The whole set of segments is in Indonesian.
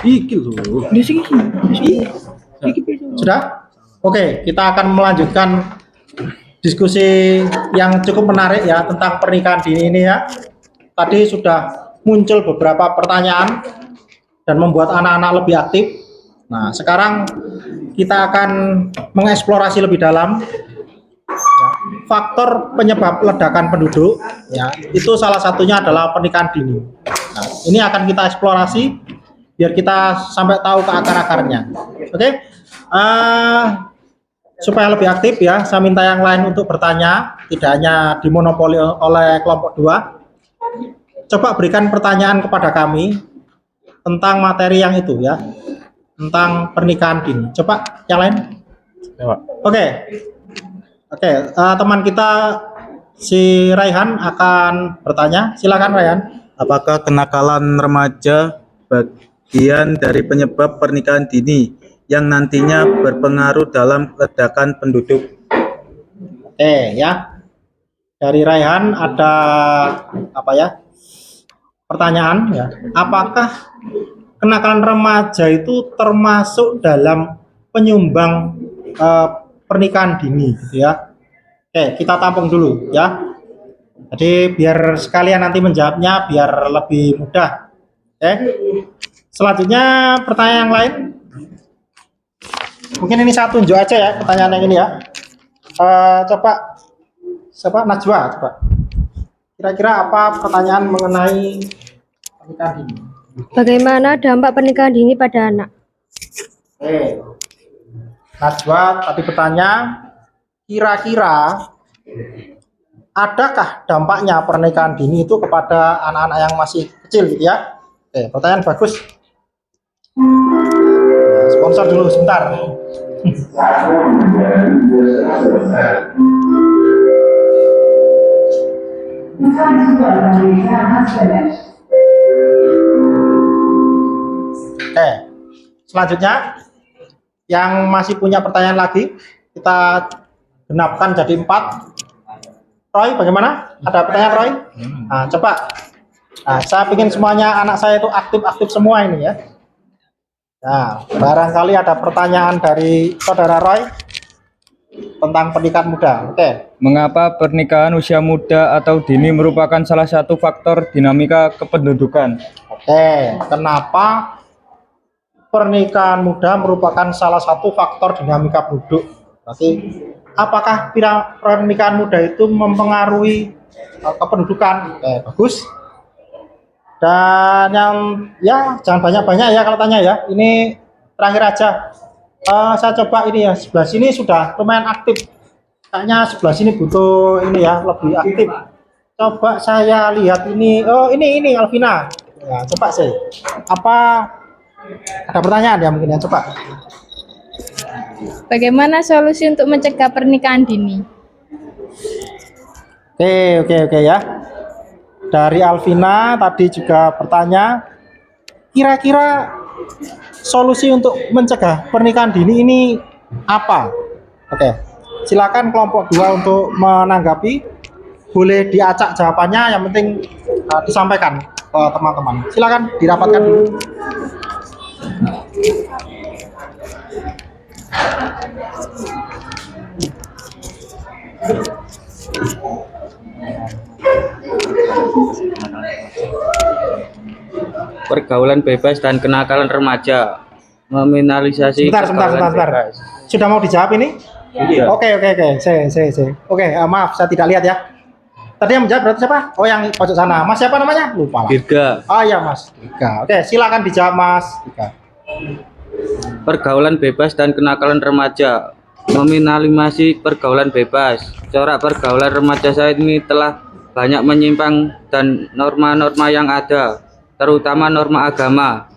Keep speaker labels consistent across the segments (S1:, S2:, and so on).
S1: Iki lho.
S2: Sudah? Oke, kita akan melanjutkan diskusi yang cukup menarik ya tentang pernikahan dini ini ya. Tadi sudah muncul beberapa pertanyaan dan membuat anak-anak lebih aktif. Nah, sekarang kita akan mengeksplorasi lebih dalam ya, faktor penyebab ledakan penduduk ya. Itu salah satunya adalah pernikahan dini. Nah, ini akan kita eksplorasi biar kita sampai tahu ke akar-akarnya. Oke. Supaya lebih aktif ya, saya minta yang lain untuk bertanya, tidak hanya dimonopoli oleh kelompok 2. Coba berikan pertanyaan kepada kami tentang materi yang itu ya, tentang pernikahan dini. Coba yang lain. Oke. Teman kita si Raihan akan bertanya. Silakan Raihan.
S3: Apakah kenakalan remaja bagian dari penyebab pernikahan dini yang nantinya berpengaruh dalam ledakan penduduk?
S2: Ya. Dari Raihan ada apa ya? Pertanyaan ya. Apakah kenakalan remaja itu termasuk dalam penyumbang pernikahan dini gitu ya? Kita tampung dulu ya. Jadi biar sekalian nanti menjawabnya biar lebih mudah. Selanjutnya pertanyaan yang lain. Mungkin ini saya tunjuk aja ya pertanyaan yang ini ya. Coba Najwa coba. Kira-kira apa pertanyaan mengenai pernikahan dini?
S4: Bagaimana dampak pernikahan dini pada anak?
S2: Najwa tadi bertanya, kira-kira adakah dampaknya pernikahan dini itu kepada anak-anak yang masih kecil gitu ya? Pertanyaan bagus. Sponsor dulu sebentar. Selanjutnya yang masih punya pertanyaan lagi kita genapkan jadi 4. Roy, bagaimana? Ada pertanyaan Roy? Nah, coba. Nah, saya ingin semuanya anak saya itu aktif-aktif semua ini ya. Nah, barangkali ada pertanyaan dari saudara Roy tentang pernikahan muda.
S5: Mengapa pernikahan usia muda atau dini merupakan salah satu faktor dinamika kependudukan?
S2: Kenapa pernikahan muda merupakan salah satu faktor dinamika penduduk? Berarti apakah pernikahan muda itu mempengaruhi kependudukan? Bagus. Dan yang ya jangan banyak-banyak ya kalau tanya ya. Ini terakhir aja. Saya coba ini ya, sebelah sini sudah lumayan aktif. Kayaknya sebelah sini butuh ini ya, lebih aktif. Coba saya lihat ini. Oh, ini Alvina. Ya, coba sih. Apa ada pertanyaan ya mungkin ya, coba.
S6: Bagaimana solusi untuk mencegah pernikahan dini?
S2: Oke ya. Dari Alvina tadi juga bertanya, kira-kira solusi untuk mencegah pernikahan dini ini apa? Silakan kelompok 2 untuk menanggapi. Boleh diacak jawabannya, yang penting disampaikan ke teman-teman. Silakan dirapatkan dulu.
S7: Pergaulan bebas dan kenakalan remaja, meminimalisasi.
S2: Sebentar. Sudah mau dijawab ini?
S7: Iya.
S2: Oke. Maaf, saya tidak lihat ya. Tadi yang menjawab berarti siapa? Oh, yang pojok sana. Mas siapa namanya? Lupa lah.
S7: Dirga.
S2: Oh iya, Mas Dirga. Oke, silakan dijawab Mas Dirga.
S7: Pergaulan bebas dan kenakalan remaja, meminimalisasi pergaulan bebas. Corak pergaulan remaja saat ini telah banyak menyimpang dan norma-norma yang ada, terutama norma agama.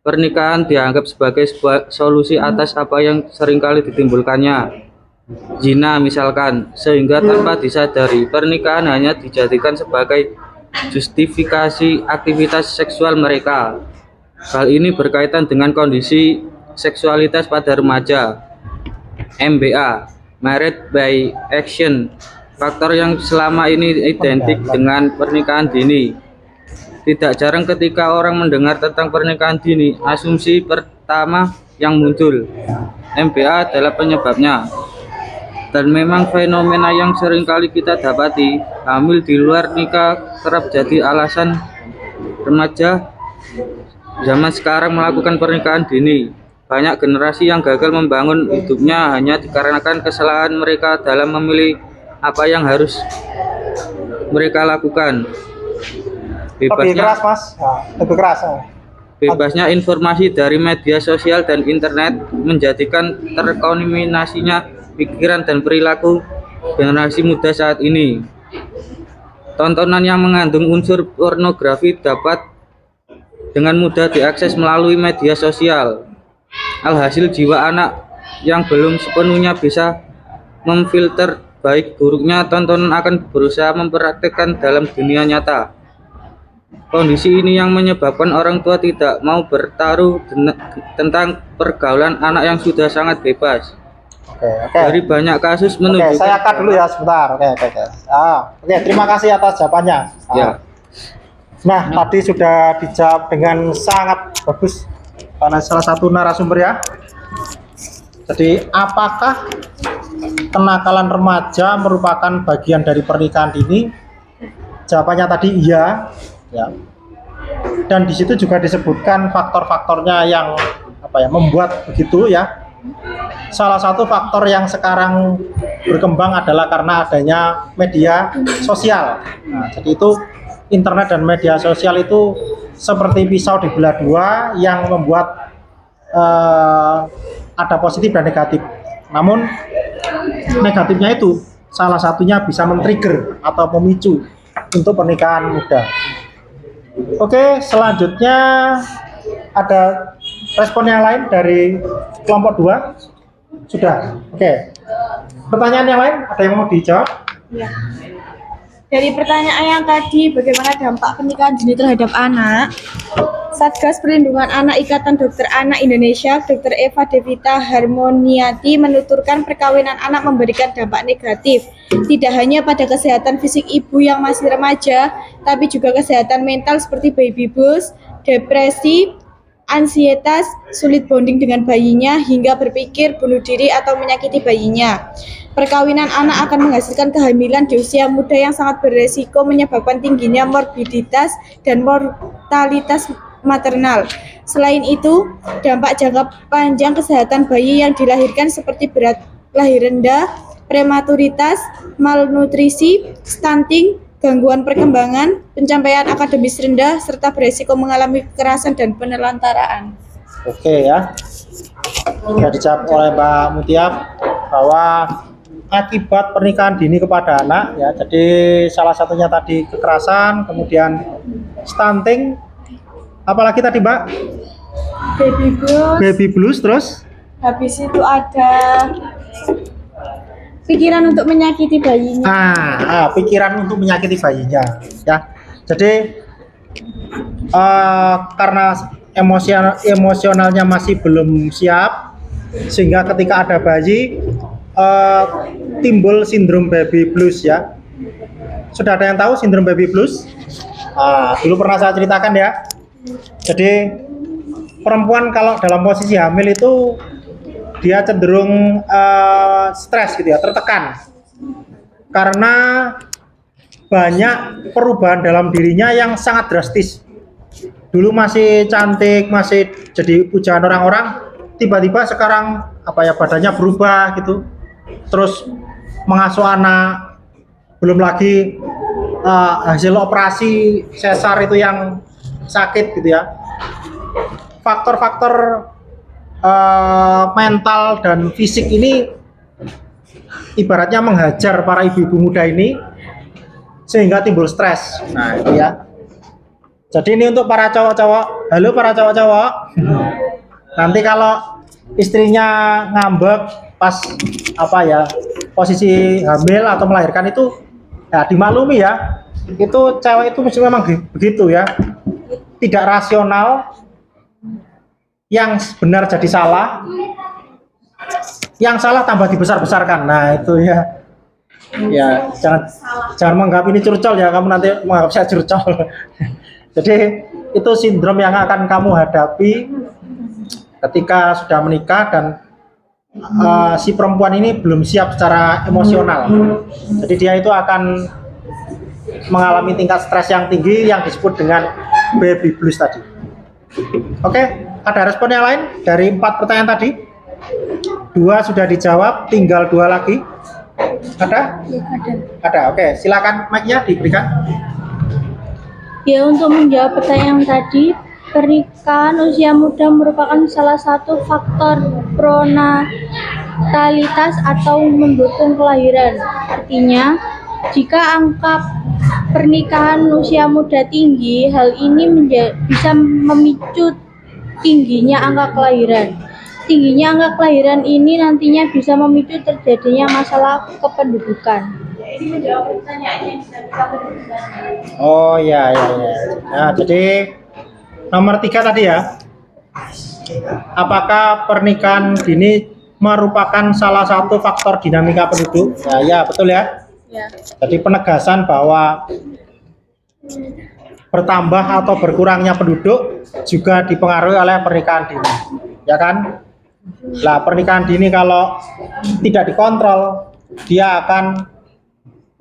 S7: Pernikahan dianggap sebagai sebuah solusi atas apa yang seringkali ditimbulkannya, zina misalkan, sehingga tanpa disadari pernikahan hanya dijadikan sebagai justifikasi aktivitas seksual mereka. Hal ini berkaitan dengan kondisi seksualitas pada remaja, MBA, Married by Action, faktor yang selama ini identik dengan pernikahan dini. Tidak jarang ketika orang mendengar tentang pernikahan dini, asumsi pertama yang muncul, MBA adalah penyebabnya. Dan memang fenomena yang sering kali kita dapati, hamil di luar nikah kerap jadi alasan remaja zaman sekarang melakukan pernikahan dini. Banyak generasi yang gagal membangun hidupnya hanya dikarenakan kesalahan mereka dalam memilih apa yang harus mereka lakukan.
S2: Lebih keras mas, nah, lebih keras.
S7: Bebasnya informasi dari media sosial dan internet menjadikan terkontaminasinya pikiran dan perilaku generasi muda saat ini. Tontonan yang mengandung unsur pornografi dapat dengan mudah diakses melalui media sosial. Alhasil jiwa anak yang belum sepenuhnya bisa memfilter baik buruknya tontonan akan berusaha mempraktekkan dalam dunia nyata. Kondisi ini yang menyebabkan orang tua tidak mau bertaruh tentang pergaulan anak yang sudah sangat bebas.
S2: Oke.
S7: Dari banyak kasus menunjukkan.
S2: Oke, saya cut dulu ya sebentar. Oke, terima kasih atas jawabannya.
S7: Ya.
S2: Nah, tadi sudah dijawab dengan sangat bagus karena salah satu narasumber ya. Jadi, apakah kenakalan remaja merupakan bagian dari pernikahan dini? Jawabannya tadi iya, ya. Dan di situ juga disebutkan faktor-faktornya yang membuat begitu ya. Salah satu faktor yang sekarang berkembang adalah karena adanya media sosial. Nah, jadi itu internet dan media sosial itu seperti pisau di belah dua yang membuat ada positif dan negatif. Namun negatifnya itu salah satunya bisa men-trigger atau memicu untuk pernikahan muda. Oke, selanjutnya ada respon yang lain dari kelompok 2? Sudah. Oke. Pertanyaan yang lain ada yang mau dijawab?
S6: Ya. Dari pertanyaan yang tadi, bagaimana dampak pernikahan dini terhadap anak? Satgas Perlindungan Anak Ikatan Dokter Anak Indonesia, Dr. Eva Devita Harmoniati menuturkan perkawinan anak memberikan dampak negatif, tidak hanya pada kesehatan fisik ibu yang masih remaja, tapi juga kesehatan mental seperti baby blues, depresi, ansietas, sulit bonding dengan bayinya, hingga berpikir bunuh diri atau menyakiti bayinya. Perkawinan anak akan menghasilkan kehamilan di usia muda yang sangat beresiko menyebabkan tingginya morbiditas dan mortalitas maternal. Selain itu, dampak jangka panjang kesehatan bayi yang dilahirkan seperti berat lahir rendah, prematuritas, malnutrisi, stunting, gangguan perkembangan, pencapaian akademis rendah, serta beresiko mengalami kekerasan dan penelantaraan.
S2: Oke ya. Sudah dijawab oleh Mbak Mutia bahwa akibat pernikahan dini kepada anak ya, jadi salah satunya tadi kekerasan, kemudian stunting, apalagi tadi Mbak? Baby blues, terus?
S6: Habis itu ada pikiran untuk menyakiti bayinya.
S2: Pikiran untuk menyakiti bayinya ya. Jadi karena emosionalnya masih belum siap, sehingga ketika ada bayi timbul sindrom baby blues ya. Sudah ada yang tahu sindrom baby blues? Dulu pernah saya ceritakan ya. Jadi perempuan kalau dalam posisi hamil itu dia cenderung stres gitu ya, tertekan karena banyak perubahan dalam dirinya yang sangat drastis. Dulu masih cantik, masih jadi pujaan orang-orang, tiba-tiba sekarang badannya berubah gitu. Terus mengasuh anak, belum lagi hasil operasi sesar itu yang sakit gitu ya. Faktor-faktor mental dan fisik ini ibaratnya menghajar para ibu-ibu muda ini sehingga timbul stres. Nah itu ya. Jadi ini untuk para cowok-cowok. Halo para cowok-cowok. Nanti kalau istrinya ngambek pas posisi hamil atau melahirkan itu ya dimaklumi ya. Itu cewek itu mesti memang begitu ya. Tidak rasional. Yang benar jadi salah, yang salah tambah dibesar-besarkan. Nah itu ya, jangan menganggap ini curcol ya, kamu nanti menganggap saya curcol. Jadi itu sindrom yang akan kamu hadapi ketika sudah menikah dan si perempuan ini belum siap secara emosional. Jadi dia itu akan mengalami tingkat stres yang tinggi yang disebut dengan baby blues tadi. Oke, ada respon yang lain dari 4 pertanyaan tadi? 2 sudah dijawab, tinggal 2 lagi. Ada? Ada. Oke, silakan mic-nya diberikan.
S1: Ya, untuk menjawab pertanyaan tadi, pernikahan usia muda merupakan salah satu faktor pronatalitas atau mendukung kelahiran. Artinya, jika angka pernikahan usia muda tinggi, hal ini bisa memicu tingginya angka kelahiran. Tingginya angka kelahiran ini nantinya bisa memicu terjadinya masalah kependudukan.
S6: Ini menjawab pertanyaan yang sudah kita berikan.
S2: Oh ya. Nah, jadi nomor 3 tadi ya. Apakah pernikahan dini merupakan salah satu faktor dinamika penduduk? Ya, betul ya.
S6: Ya.
S2: Jadi penegasan bahwa bertambah atau berkurangnya penduduk juga dipengaruhi oleh pernikahan dini. Ya kan? Lah, pernikahan dini kalau tidak dikontrol, dia akan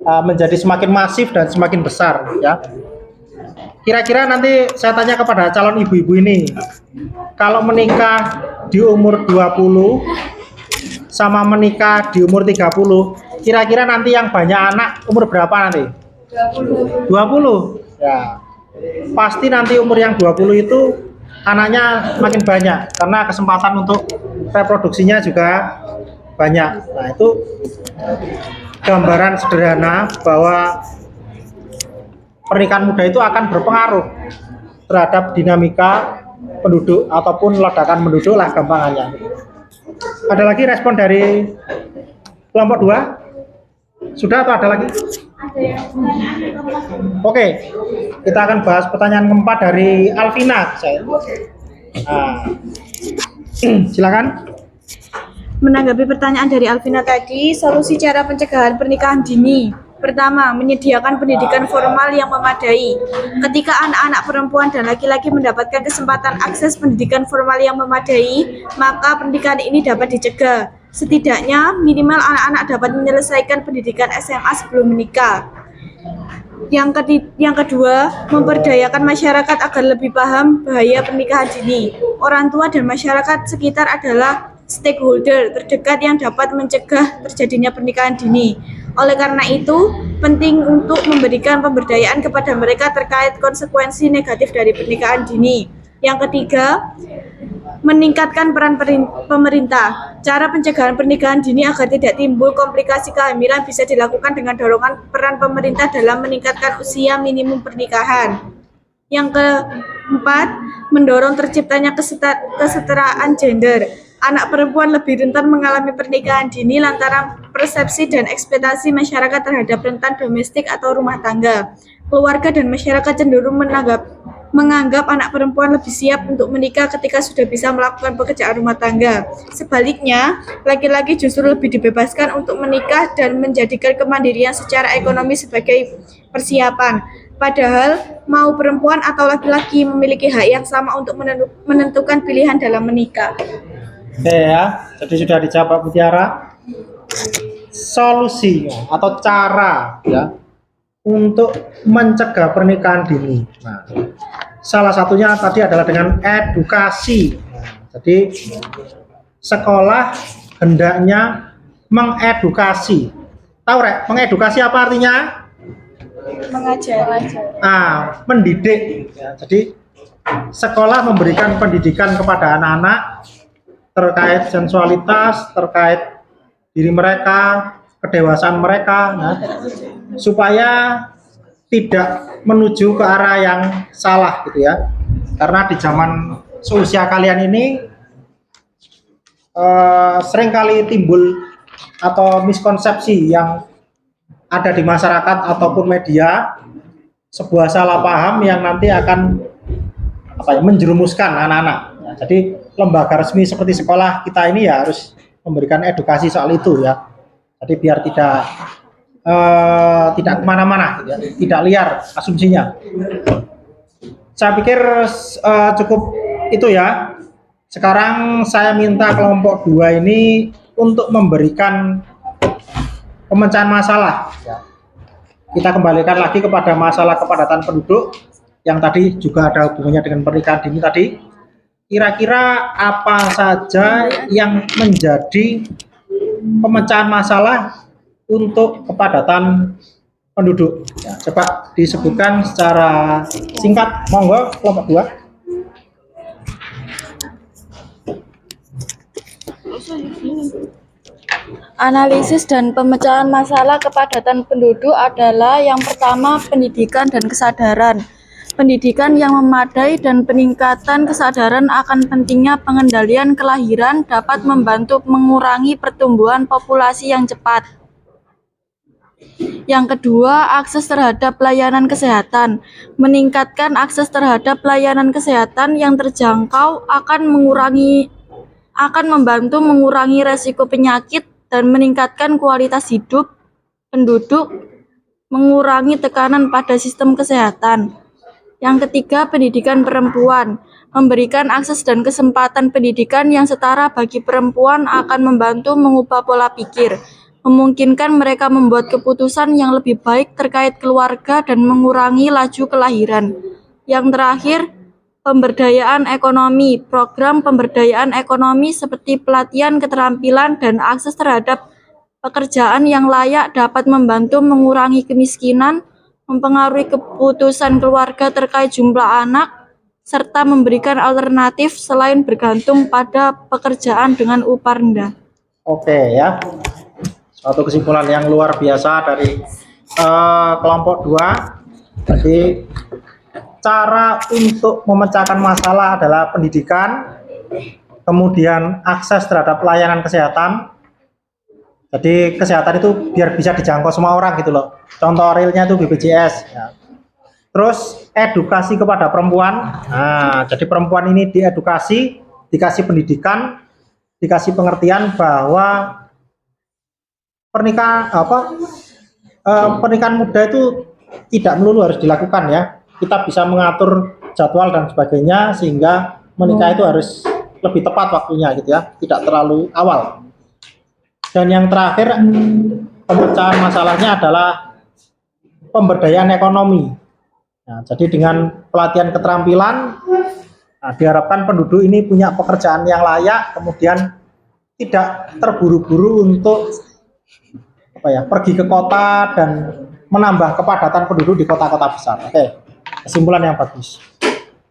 S2: menjadi semakin masif dan semakin besar ya. Kira-kira nanti saya tanya kepada calon ibu-ibu ini, kalau menikah di umur 20 sama menikah di umur 30, kira-kira nanti yang banyak anak umur berapa nanti? 20. Ya. Pasti nanti umur yang 20 itu anaknya makin banyak karena kesempatan untuk reproduksinya juga banyak. Nah, itu gambaran sederhana bahwa pernikahan muda itu akan berpengaruh terhadap dinamika penduduk ataupun ledakan penduduk lah gampangannya. Ada lagi respon dari kelompok 2? Sudah atau ada lagi? Oke, kita akan bahas pertanyaan keempat dari Alvina. Silakan.
S6: Menanggapi pertanyaan dari Alvina tadi, solusi cara pencegahan pernikahan dini. Pertama, menyediakan pendidikan formal yang memadai. Ketika anak-anak perempuan dan laki-laki mendapatkan kesempatan akses pendidikan formal yang memadai, maka pernikahan ini dapat dicegah. Setidaknya, minimal anak-anak dapat menyelesaikan pendidikan SMA sebelum menikah. Yang kedua, memberdayakan masyarakat agar lebih paham bahaya pernikahan dini. Orang tua dan masyarakat sekitar adalah stakeholder terdekat yang dapat mencegah terjadinya pernikahan dini. Oleh karena itu, penting untuk memberikan pemberdayaan kepada mereka terkait konsekuensi negatif dari pernikahan dini. Yang ketiga, meningkatkan peran pemerintah. Cara pencegahan pernikahan dini agar tidak timbul komplikasi kehamilan bisa dilakukan dengan dorongan peran pemerintah dalam meningkatkan usia minimum pernikahan. Yang keempat, mendorong terciptanya kesetaraan gender. Anak perempuan lebih rentan mengalami pernikahan dini lantaran persepsi dan ekspektasi masyarakat terhadap rentan domestik atau rumah tangga. Keluarga dan masyarakat cenderung menganggap anak perempuan lebih siap untuk menikah ketika sudah bisa melakukan pekerjaan rumah tangga. Sebaliknya, laki-laki justru lebih dibebaskan untuk menikah dan menjadikan kemandirian secara ekonomi sebagai persiapan. Padahal, mau perempuan atau laki-laki memiliki hak yang sama untuk menentukan pilihan dalam menikah.
S2: Oke ya, jadi sudah dijawab Pak Mutiara. Solusinya atau cara ya untuk mencegah pernikahan dini. Nah, salah satunya tadi adalah dengan edukasi. Nah, jadi sekolah hendaknya mengedukasi. Tahu Rek, mengedukasi apa artinya?
S6: Mengajar.
S2: Mendidik. Ya, jadi sekolah memberikan pendidikan kepada anak-anak terkait sensualitas, terkait diri mereka, kedewasaan mereka, supaya tidak menuju ke arah yang salah gitu ya. Karena di zaman seusia kalian ini seringkali timbul atau miskonsepsi yang ada di masyarakat ataupun media, sebuah salah paham yang nanti akan menjerumuskan anak-anak. Jadi lembaga resmi seperti sekolah kita ini ya harus memberikan edukasi soal itu ya. Jadi biar tidak kemana-mana, gitu ya. Tidak liar asumsinya. Saya pikir cukup itu ya. Sekarang saya minta kelompok 2 ini untuk memberikan pemecahan masalah. Kita kembalikan lagi kepada masalah kepadatan penduduk yang tadi juga ada hubungannya dengan pernikahan dini tadi. Kira-kira apa saja yang menjadi pemecahan masalah untuk kepadatan penduduk? Ya, coba disebutkan secara singkat, monggo kelompok 2.
S6: Analisis dan pemecahan masalah kepadatan penduduk adalah yang pertama pendidikan dan kesadaran. Pendidikan yang memadai dan peningkatan kesadaran akan pentingnya pengendalian kelahiran dapat membantu mengurangi pertumbuhan populasi yang cepat. Yang kedua, akses terhadap layanan kesehatan. Meningkatkan akses terhadap layanan kesehatan yang terjangkau akan membantu mengurangi resiko penyakit dan meningkatkan kualitas hidup penduduk, mengurangi tekanan pada sistem kesehatan. Yang ketiga, pendidikan perempuan. Memberikan akses dan kesempatan pendidikan yang setara bagi perempuan akan membantu mengubah pola pikir, memungkinkan mereka membuat keputusan yang lebih baik terkait keluarga dan mengurangi laju kelahiran. Yang terakhir, pemberdayaan ekonomi. Program pemberdayaan ekonomi seperti pelatihan keterampilan dan akses terhadap pekerjaan yang layak dapat membantu mengurangi kemiskinan, mempengaruhi keputusan keluarga terkait jumlah anak, serta memberikan alternatif selain bergantung pada pekerjaan dengan upah rendah.
S2: Oke ya, suatu kesimpulan yang luar biasa dari kelompok 2. Jadi cara untuk memecahkan masalah adalah pendidikan, kemudian akses terhadap layanan kesehatan. Jadi kesehatan itu biar bisa dijangkau semua orang gitu loh. Contoh realnya itu BPJS. Ya. Terus edukasi kepada perempuan. Nah, jadi perempuan ini diedukasi, dikasih pendidikan, dikasih pengertian bahwa pernikahan muda itu tidak melulu harus dilakukan ya. Kita bisa mengatur jadwal dan sebagainya sehingga menikah itu harus lebih tepat waktunya gitu ya, tidak terlalu awal. Dan yang terakhir, pemecahan masalahnya adalah pemberdayaan ekonomi. Nah, jadi dengan pelatihan keterampilan, diharapkan penduduk ini punya pekerjaan yang layak, kemudian tidak terburu-buru untuk pergi ke kota dan menambah kepadatan penduduk di kota-kota besar. Oke, kesimpulan yang bagus.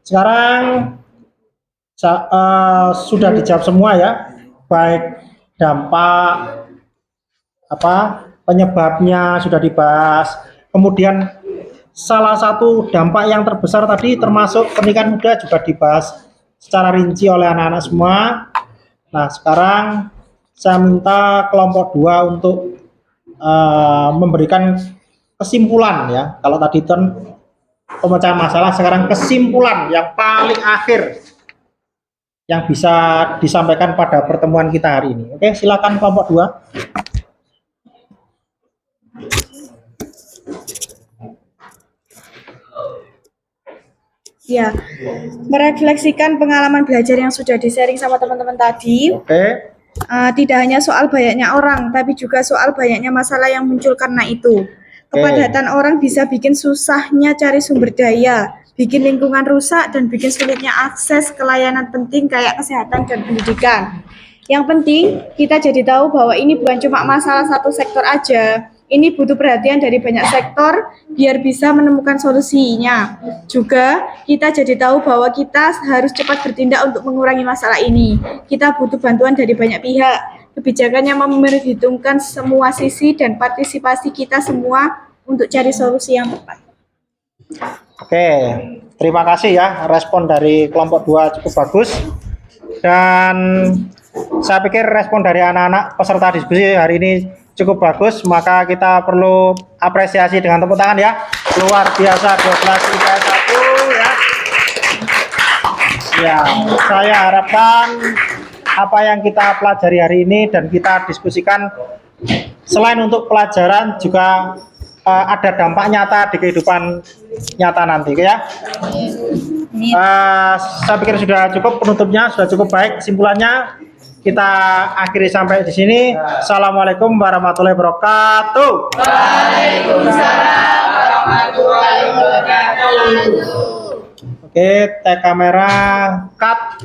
S2: Sekarang sudah dijawab semua ya, baik dampak penyebabnya sudah dibahas. Kemudian salah satu dampak yang terbesar tadi termasuk pernikahan muda juga dibahas secara rinci oleh anak-anak semua. Nah, sekarang saya minta kelompok 2 untuk memberikan kesimpulan ya. Kalau tadi kan pemecahan masalah, sekarang kesimpulan yang paling akhir yang bisa disampaikan pada pertemuan kita hari ini. Oke, silakan kelompok 2.
S6: Ya, merefleksikan pengalaman belajar yang sudah di-sharing sama teman-teman tadi.
S2: Oke.
S6: Tidak hanya soal banyaknya orang, tapi juga soal banyaknya masalah yang muncul karena itu. Kepadatan orang bisa bikin susahnya cari sumber daya, bikin lingkungan rusak, dan bikin sulitnya akses ke layanan penting kayak kesehatan dan pendidikan. Yang penting, kita jadi tahu bahwa ini bukan cuma masalah satu sektor aja. Ini butuh perhatian dari banyak sektor biar bisa menemukan solusinya. Juga kita jadi tahu bahwa kita harus cepat bertindak untuk mengurangi masalah ini. Kita butuh bantuan dari banyak pihak. Kebijakan yang memperhitungkan semua sisi dan partisipasi kita semua untuk cari solusi yang tepat.
S2: Oke, terima kasih ya, respon dari kelompok 2 cukup bagus. Dan saya pikir respon dari anak-anak peserta diskusi hari ini cukup bagus, maka kita perlu apresiasi dengan tepuk tangan ya. Luar biasa 12 IPS 1 ya. Ya, saya harapkan apa yang kita pelajari hari ini dan kita diskusikan selain untuk pelajaran juga ada dampak nyata di kehidupan nyata nanti, oke ya. Saya pikir sudah cukup penutupnya, sudah cukup baik kesimpulannya. Kita akhiri sampai di sini. Assalamualaikum warahmatullahi wabarakatuh. Waalaikumsalam warahmatullahi wabarakatuh. Oke, tag kamera, cut.